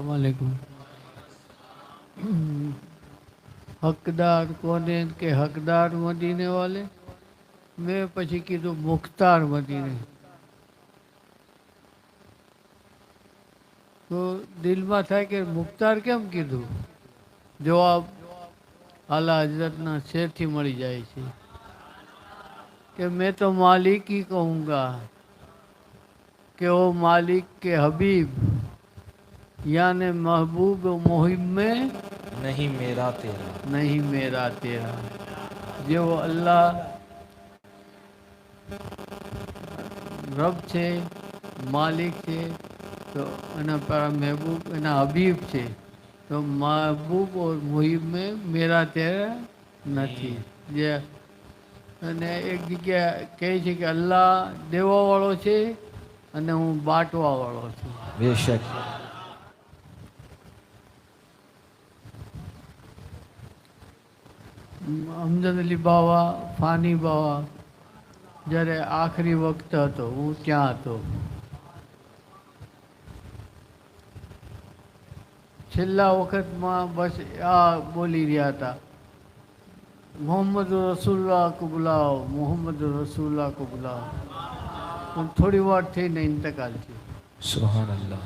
वालेकुम। हकदार कोने के हकदार मदीने वाले, मैं પછી કીધું મુખ્તાર મદીને, તો દિલમાં થાય કે મુખ્તાર કેમ કીધું? જવાબ આલા હજરતના શેરથી મળી જાય છે કે मैं तो मालिक ही कहूँगा कि ओ मालिक के हबीब यानी महबूब मुहिब में नहीं मेरा तेरा। नहीं मेरा तेरा। जो अल्लाह रब છે, માલિક છે, તો એના para महबूब એના हबीब છે, તો महबूब और मुहिब में मेरा तेरा નથી। જે અને એક જગ્યા કહે છે કે અલ્લાહ દેવાવાળો છે અને હું બાંટવાવાળો છું। बेशक। અમજદ અલી બાવા, ફાની બાવા, જ્યારે આખરી વખત હતો હું ત્યાં હતો, છેલ્લા વખતમાં બસ આ બોલી રહ્યા હતા, मोहम्मद रसूलुल्लाह को बुलाओ, मोहम्मद रसूलुल्लाह को बुलाओ। પણ થોડી વાર થઈને ઇંતકાલ થયો। सुभान अल्लाह।